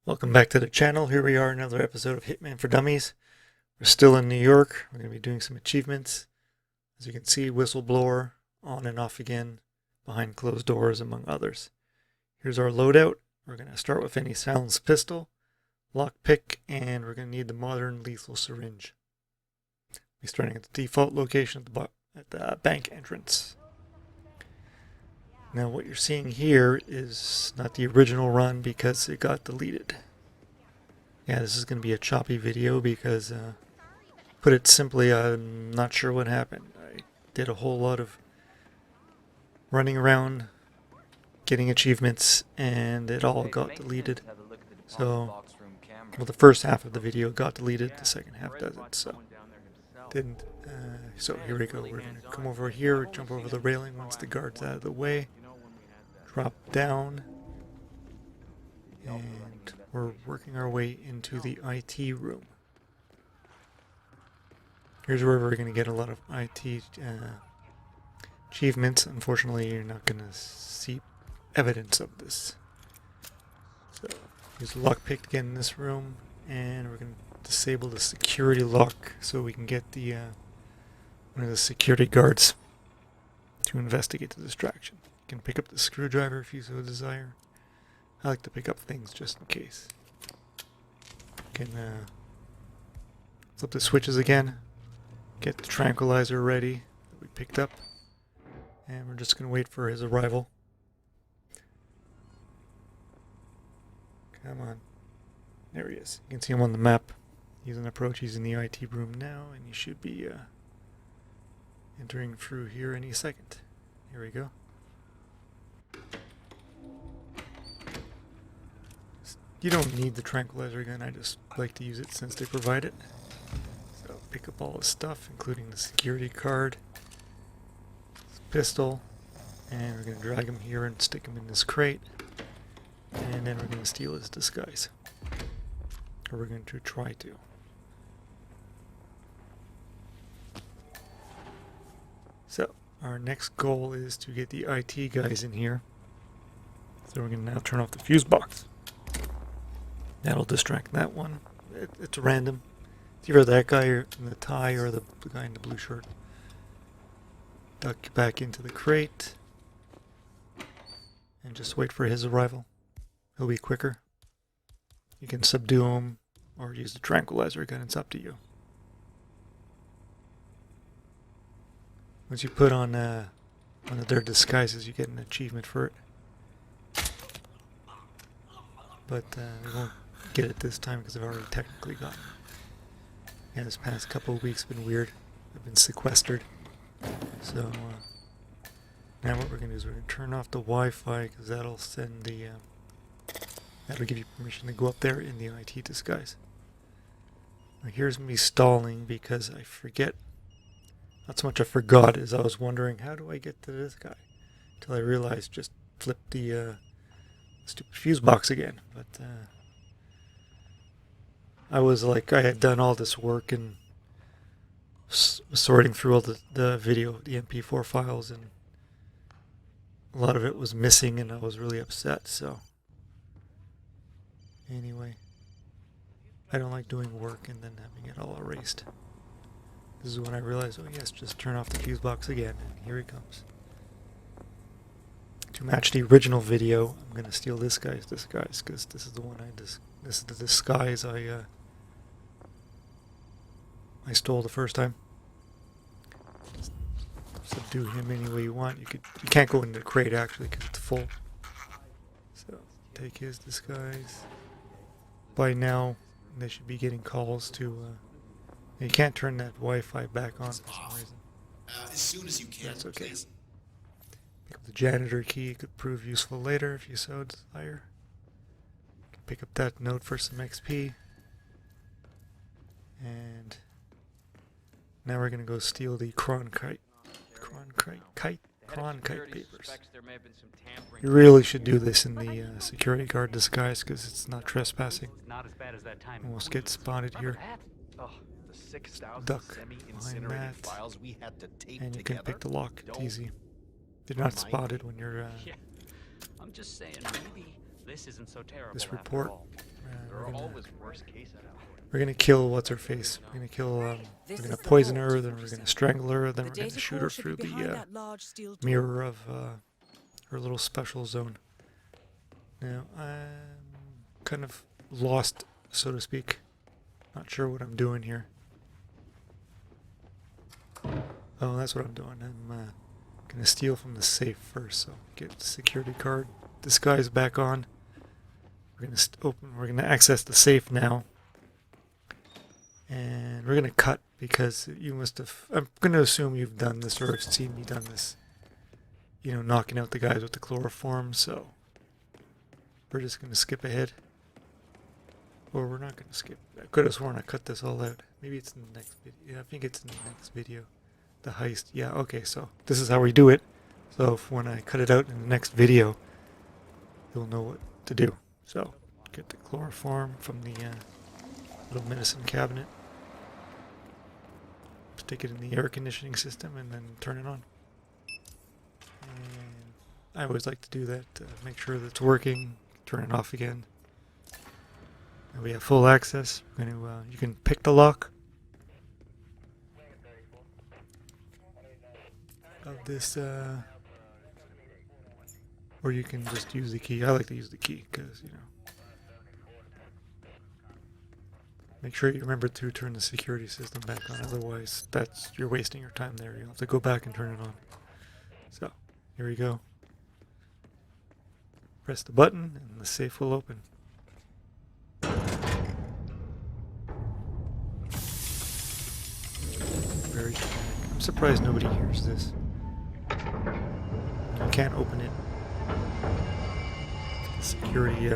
Welcome back to the channel. Here we are, another episode of Hitman for Dummies. We're still in New York. We're going to be doing some achievements. As you can see, Whistleblower, on and off again, behind closed doors, among others. Here's our loadout. We're going to start with any silenced pistol, lockpick, and we're going to need the modern lethal syringe. We're starting at the default location at the bank entrance. Now what you're seeing here is not the original run because it got deleted. Yeah, this is going to be a choppy video because, put it simply, I'm not sure what happened. I did a whole lot of running around, getting achievements, and it all got deleted. So, well, the first half of the video got deleted, the second half doesn't, so didn't. So here we go. We're going to come over here, jump over the railing once the guard's out of the way. Drop down, and we're working our way into the IT room. Here's where we're going to get a lot of IT achievements. Unfortunately, you're not going to see evidence of this. So, use the lockpick again in this room, and we're going to disable the security lock so we can get the one of the security guards to investigate the distraction. You can pick up the screwdriver if you so desire. I like to pick up things just in case. You can flip the switches again, get the tranquilizer ready that we picked up, and we're just going to wait for his arrival. Come on. There he is. You can see him on the map. He's an approach. He's in the IT room now, and he should be entering through here any second. Here we go. You don't need the tranquilizer gun, I just like to use it since they provide it. So pick up all the stuff, including the security card, this pistol, and we're going to drag him here and stick him in this crate. And then we're going to steal his disguise. Or we're going to try to. So, our next goal is to get the IT guys in here. So we're going to now turn off the fuse box. That'll distract that one. It's random. It's either that guy in the tie or the guy in the blue shirt. Duck back into the crate. And just wait for his arrival. He'll be quicker. You can subdue him or use the tranquilizer gun. It's up to you. Once you put on one of their disguises, you get an achievement for it. But we won't get it this time because I've already technically gotten it. Yeah, this past couple of weeks have been weird. I've been sequestered. So now what we're going to do is we're going to turn off the Wi-Fi because that'll send the that'll give you permission to go up there in the IT disguise. Now here's me stalling because I forget. Not so much I forgot as I was wondering how do I get to this guy until I realized just flip the stupid fuse box again. But I was like, I had done all this work and sorting through all the video, the MP4 files, and a lot of it was missing and I was really upset. So anyway, I don't like doing work and then having it all erased. This is when I realized, oh yes, just turn off the fuse box again, and here he comes. To match the original video, I'm going to steal this guy's disguise, because this is the one this is the disguise I stole the first time. Subdue him any way you want. You can't go into the crate actually, because it's full. So, take his disguise. By now, they should be getting calls to, you can't turn that Wi-Fi back on for some reason. As soon as you can, that's okay. Please. Pick up the janitor key. It could prove useful later if you so desire. Pick up that note for some XP. And now we're going to go steal the Cronkite papers. You really should do this in the security guard disguise because it's not trespassing. Almost get spotted here. Duck behind that, and you can pick the lock. It's easy. You're not spotted when you're I'm just saying, maybe this isn't so terrible. this report. We're gonna kill what's her face. We're gonna kill. We're gonna poison her. Then we're gonna strangle her. Then we're gonna shoot her through the mirror of her little special zone. Now I'm kind of lost, so to speak. Not sure what I'm doing here. Oh, that's what I'm doing. I'm gonna steal from the safe first. So get the security card, disguise back on. We're gonna open. We're gonna access the safe now, and we're gonna cut because you must have. I'm gonna assume you've done this or seen me done this. You know, knocking out the guys with the chloroform. So we're just gonna skip ahead. Or we're not gonna skip. I could have sworn I cut this all out. Maybe it's in the next video. Yeah, I think it's in the next video. The heist. Yeah, okay, so this is how we do it. So if when I cut it out in the next video, you'll know what to do. So get the chloroform from the little medicine cabinet. Stick it in the air conditioning system and then turn it on. And I always like to do that to make sure that it's working. Turn it off again. And we have full access. We're gonna, you can pick the lock of this, or you can just use the key. I like to use the key because, you know. Make sure you remember to turn the security system back on. Otherwise, you're wasting your time there. You'll have to go back and turn it on. So, here we go. Press the button and the safe will open. Very dramatic. I'm surprised nobody hears this. You can't open it. The security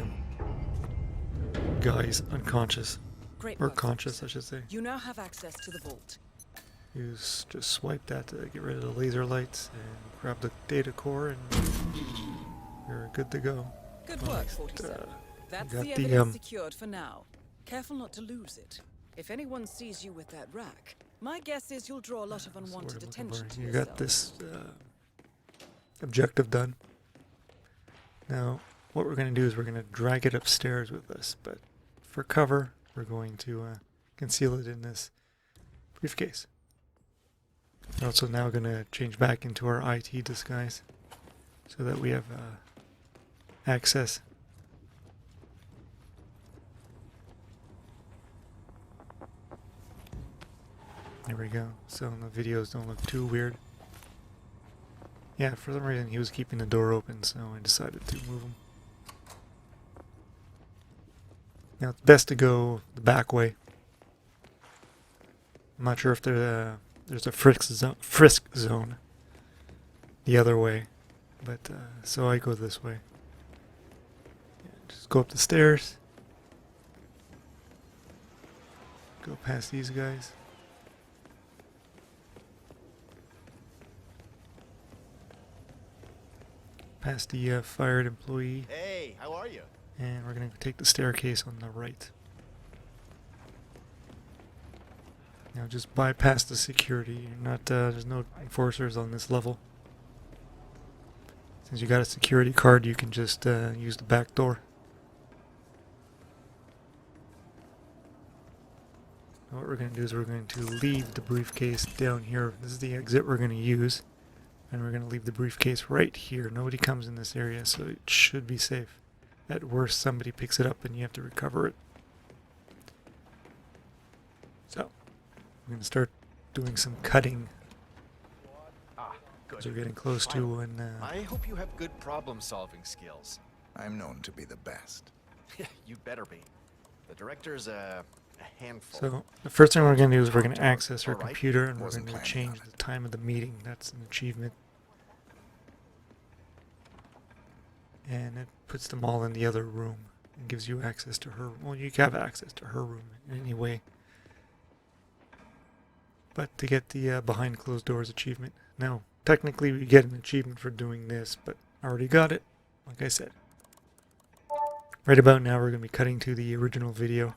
guy's unconscious. Great Or work, conscious, officer. I should say. You now have access to the vault. Just swipe that to get rid of the laser lights and grab the data core and you're good to go. Good work, 47. That's got the the, evidence secured for now. Careful not to lose it. If anyone sees you with that rack, my guess is you'll draw a lot of unwanted attention to You yourself. got this objective done. Now, what we're going to do is we're going to drag it upstairs with us, but for cover, we're going to conceal it in this briefcase. We're also now going to change back into our IT disguise so that we have access. There we go. So the videos don't look too weird. Yeah, for some reason he was keeping the door open, so I decided to move him. Now it's best to go the back way. I'm not sure if there's a frisk zone the other way, but so I go this way. Yeah, just go up the stairs. Go past these guys. Past the fired employee. Hey, how are you? And we're going to take the staircase on the right. Now just bypass the security. You're not, there's no enforcers on this level. Since you got a security card, you can just use the back door. Now what we're going to do is we're going to leave the briefcase down here. This is the exit we're going to use. And we're going to leave the briefcase right here. Nobody comes in this area, so it should be safe. At worst, somebody picks it up and you have to recover it. So, I'm going to start doing some cutting. Good. As we're getting close to when... I hope you have good problem-solving skills. I'm known to be the best. Yeah, you better be. The director's a handful. So, the first thing we're going to do is we're going to access her All right. computer and we're Wasn't going to planning change on the time of the meeting. That's an achievement. And it puts them all in the other room and gives you access to her. Well, you have access to her room in any way. But to get the behind closed doors achievement. Now, technically we get an achievement for doing this, but I already got it, like I said. Right about now we're going to be cutting to the original video.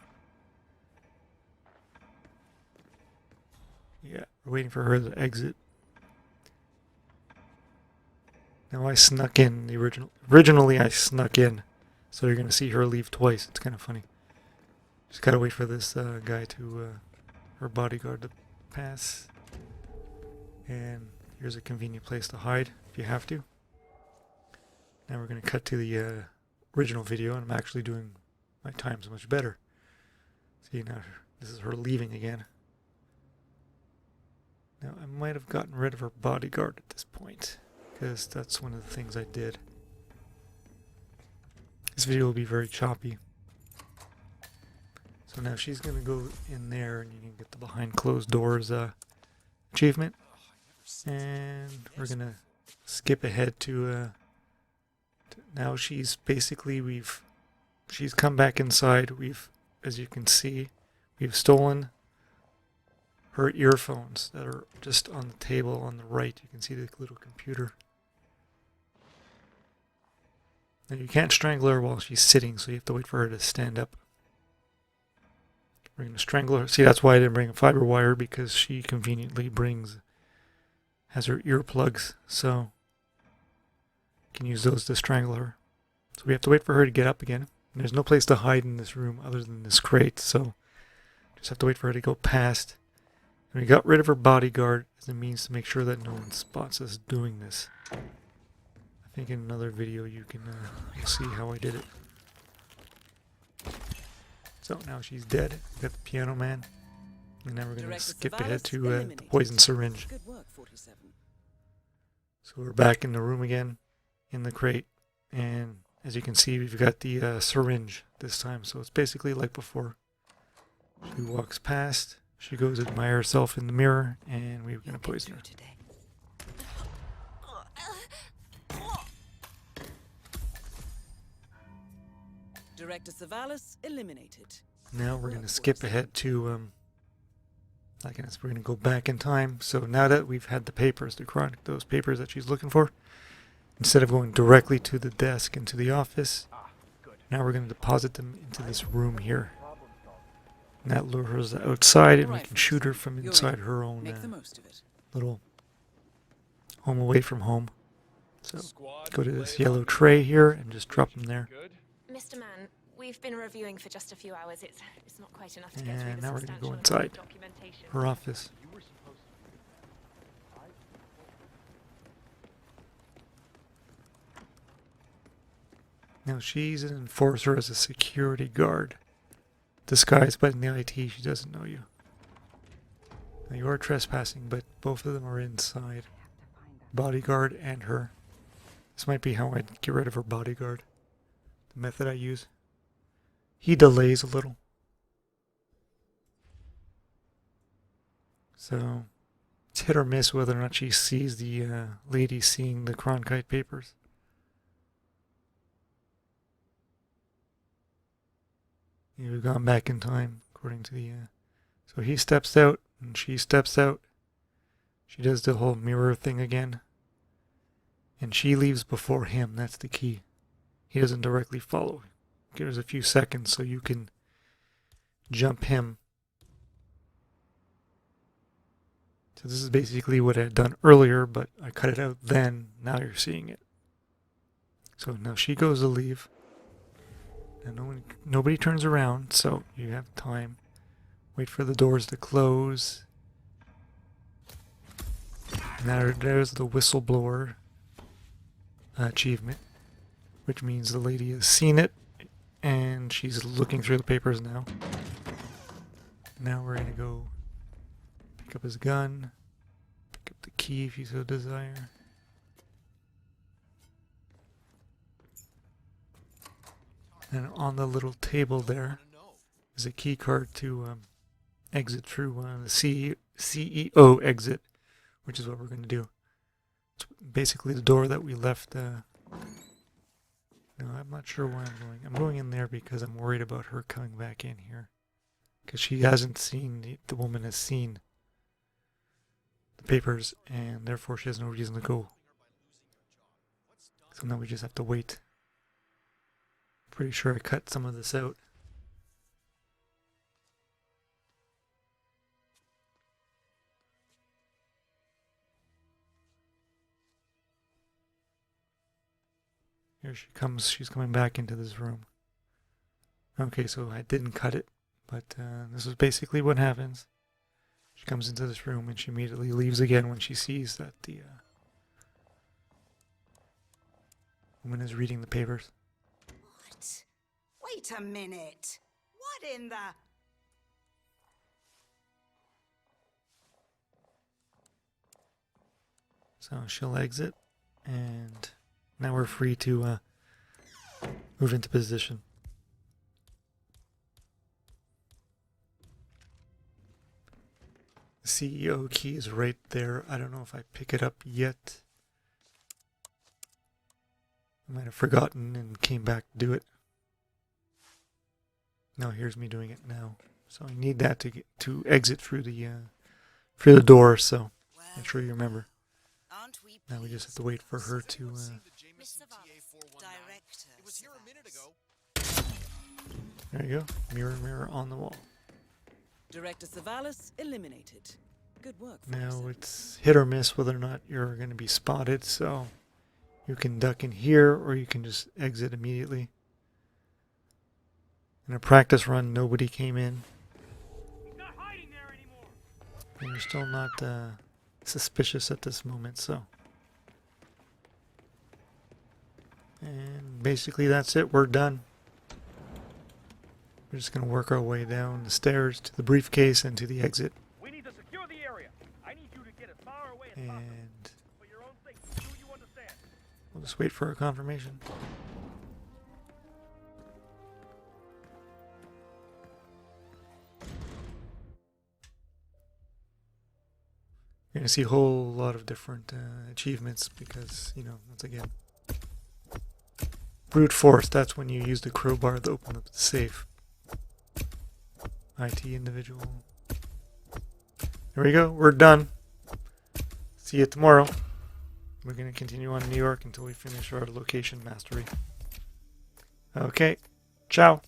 Yeah, we're waiting for her to exit. Now I snuck in the originally I snuck in, so you're gonna see her leave twice. It's kind of funny. Just gotta wait for this guy to, her bodyguard to pass. And here's a convenient place to hide if you have to. Now we're gonna cut to the original video, and I'm actually doing my times much better. See, now this is her leaving again. Now I might have gotten rid of her bodyguard at this point, because that's one of the things I did. This video will be very choppy. So now she's gonna go in there, and you can get the behind closed doors achievement. And we're gonna skip ahead to now she's basically she's come back inside. As you can see, we've stolen her earphones that are just on the table on the right. You can see the little computer. Now you can't strangle her while she's sitting, so you have to wait for her to stand up. We're going to strangle her. See, that's why I didn't bring a fiber wire, because she conveniently has her earplugs, so you can use those to strangle her. So we have to wait for her to get up again. And there's no place to hide in this room other than this crate, so just have to wait for her to go past. And we got rid of her bodyguard as a means to make sure that no one spots us doing this. I think in another video you'll see how I did it. So now she's dead. We got the piano man. And now we're going to skip ahead to the poison syringe. Good work, 47. So we're back in the room again, in the crate. And as you can see, we've got the syringe this time. So it's basically like before. She walks past. She goes to admire herself in the mirror. And we're going to poison her. Director Savalas eliminated. Now we're going to skip ahead to, we're going to go back in time. So now that we've had the papers, those papers that she's looking for, instead of going directly to the desk and to the office, now we're going to deposit them into this room here. And that lures her outside, and we can shoot her from inside her own little home away from home. So go to this yellow tray here and just drop them there. Mr. Mann, we've been reviewing for just a few hours. It's not quite enough to get through And the now we're going to go substantial inside documentation. her office. Now she's an enforcer as a security guard. Disguised by the IT, she doesn't know you. Now you are trespassing, but both of them are inside. Bodyguard and her. This might be how I'd get rid of her bodyguard. The method I use. He delays a little. So it's hit or miss whether or not she sees the lady seeing the Cronkite papers. Yeah, we've gone back in time according to the so he steps out and she steps out. She does the whole mirror thing again. And she leaves before him. That's the key. He doesn't directly follow. Gives a few seconds so you can jump him. So this is basically what I had done earlier, but I cut it out then. Now you're seeing it. So now she goes to leave. And nobody turns around, so you have time. Wait for the doors to close. Now there's the whistleblower achievement, which means the lady has seen it, and she's looking through the papers now. Now we're going to go pick up his gun, pick up the key if you so desire. And on the little table there is a key card to exit through the CEO exit, which is what we're going to do. It's basically the door that we left. No, I'm not sure why I'm going. I'm going in there because I'm worried about her coming back in here. Because she hasn't seen, the woman has seen the papers, and therefore she has no reason to go. So now we just have to wait. Pretty sure I cut some of this out. Here she comes. She's coming back into this room. Okay, so I didn't cut it, But this is basically what happens. She comes into this room and she immediately leaves again when she sees that the woman is reading the papers. What? Wait a minute. What in the... So she'll exit, and now we're free to move into position. The CEO key is right there. I don't know if I pick it up yet. I might have forgotten and came back to do it. No, here's me doing it now. So I need that to get to exit through the door. So make sure you remember. Aren't we Now we just have to wait for her to. Director. It was here a minute ago. There you go. Mirror, mirror on the wall. Director Savalas eliminated. Good work. Now 47. it's hit or miss whether or not you're going to be spotted. So you can duck in here or you can just exit immediately. In a practice run, nobody came in. He's not hiding there anymore. And you're still not suspicious at this moment, so. And basically that's it. We're done. We're just going to work our way down the stairs to the briefcase and to the exit. We need to secure the area. I need you to get as far away as possible. And For your own sake. Do you understand? we'll just wait for a confirmation. You're going to see a whole lot of different achievements because, you know, once again, brute force, that's when you use the crowbar to open up the safe. IT individual. There we go, we're done. See you tomorrow. We're going to continue on New York until we finish our location mastery. Okay, ciao.